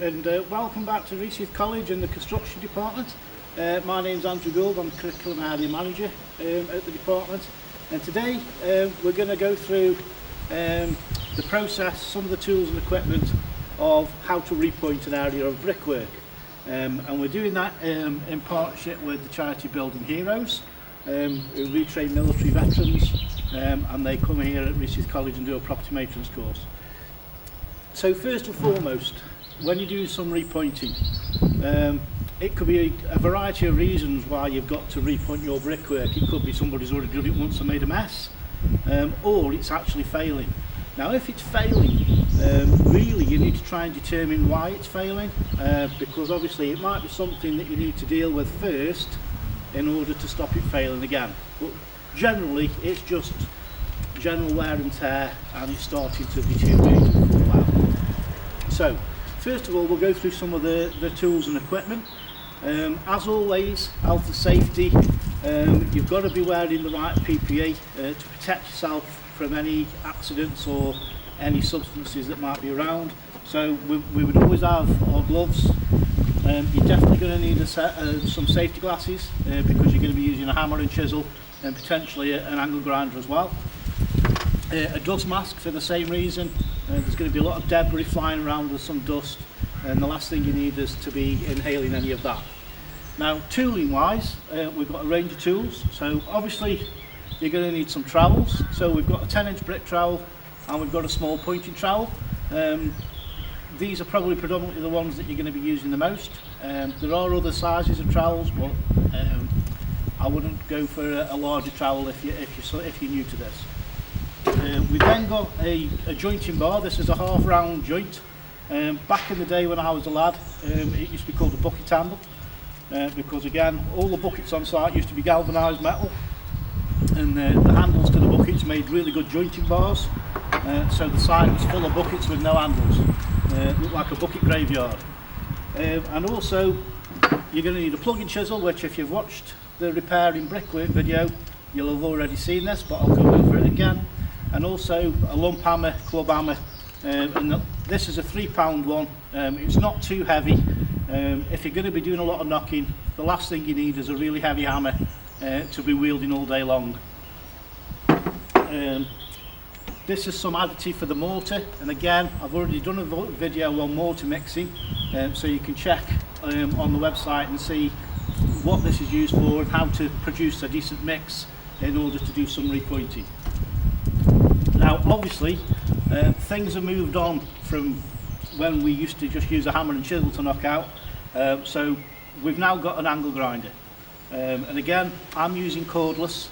and welcome back to Research College in the construction department. My name's Andrew Gould, I'm the curriculum area manager at the department, and today we're going to go through the process, some of the tools and equipment of how to repoint an area of brickwork, and we're doing that in partnership with the charity Building Heroes, who retrain military veterans, and they come here at Research College and do a property maintenance course. So first and foremost, when you're doing some repointing, it could be a variety of reasons why you've got to repoint your brickwork. It could be somebody's already done it once and made a mess, or it's actually failing. Now if it's failing, really you need to try and determine why it's failing, because obviously it might be something that you need to deal with first in order to stop it failing again. But generally it's just general wear and tear, and it's starting to deteriorate and fall out. So first of all, we'll go through some of the tools and equipment. As always, health and safety, you've got to be wearing the right PPE to protect yourself from any accidents or any substances that might be around. So we would always have our gloves. You're definitely going to need some safety glasses because you're going to be using a hammer and chisel and potentially an angle grinder as well. A dust mask for the same reason. There's going to be a lot of debris flying around with some dust, and the last thing you need is to be inhaling any of that. Now tooling wise, we've got a range of tools. So obviously you're going to need some trowels. So we've got a 10-inch brick trowel and we've got a small pointing trowel. These are probably predominantly the ones that you're going to be using the most. There are other sizes of trowels, but I wouldn't go for a larger trowel if you're new to this. We've then got a jointing bar. This is a half round joint. Back in the day when I was a lad, it used to be called a bucket handle, because again all the buckets on site used to be galvanised metal, and the handles to the buckets made really good jointing bars, so the site was full of buckets with no handles. Looked like a bucket graveyard. And also you're going to need a plug and chisel, which if you've watched the repairing brickwork video you'll have already seen this, but I'll go over it again. And also a lump hammer, club hammer, and this is a £3 one. It's not too heavy. If you're going to be doing a lot of knocking, the last thing you need is a really heavy hammer to be wielding all day long. This is some additive for the mortar, and again I've already done a video on mortar mixing, so you can check on the website and see what this is used for and how to produce a decent mix in order to do some repointing. Now obviously things have moved on from when we used to just use a hammer and chisel to knock out, so we've now got an angle grinder, and again I'm using cordless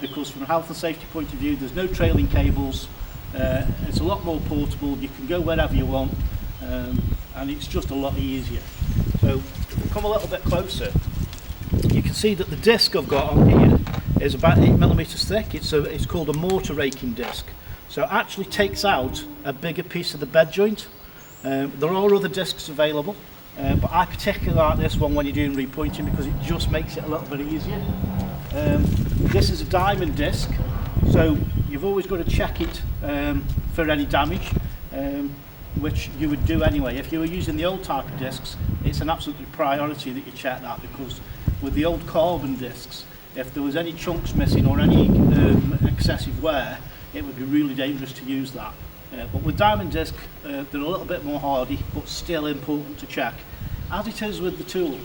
because from a health and safety point of view there's no trailing cables. It's a lot more portable, you can go wherever you want, and it's just a lot easier. So if we come a little bit closer, you can see that the disc I've got on here is about 8mm thick. It's called a mortar raking disc. So it actually takes out a bigger piece of the bed joint. There are other discs available, but I particularly like this one when you're doing repointing because it just makes it a little bit easier. This is a diamond disc, so you've always got to check it for any damage, which you would do anyway. If you were using the old type of discs, it's an absolute priority that you check that, because with the old carbon discs, if there was any chunks missing or any excessive wear, it would be really dangerous to use that. But with diamond disc, they're a little bit more hardy, but still important to check. As it is with the tool,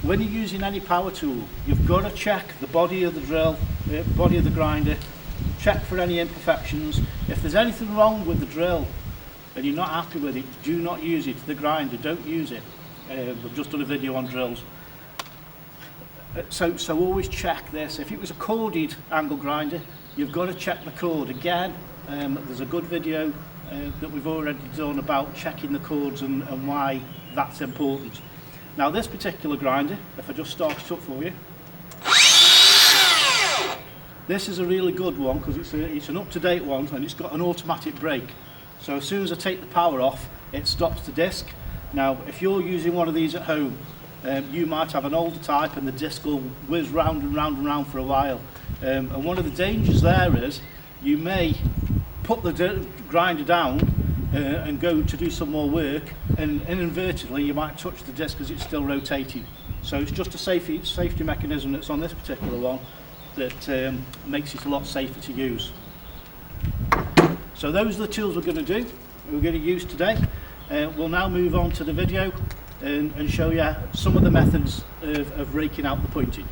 when you're using any power tool, you've got to check the body of the drill, the body of the grinder, check for any imperfections. If there's anything wrong with the drill and you're not happy with it, do not use it. The grinder, don't use it. We've just done a video on drills. So always check this. If it was a corded angle grinder, you've got to check the cord. Again, there's a good video that we've already done about checking the cords and why that's important. Now this particular grinder, if I just start it up for you, this is a really good one because it's an up-to-date one and it's got an automatic brake. So as soon as I take the power off, it stops the disc. Now if you're using one of these at home, you might have an older type and the disc will whiz round and round and round for a while. And one of the dangers there is you may put the grinder down and go to do some more work, and inadvertently you might touch the disc as it's still rotating. So it's just a safety mechanism that's on this particular one that makes it a lot safer to use. So those are the tools we're going to use today. We'll now move on to the video and show you some of the methods of raking out the pointing.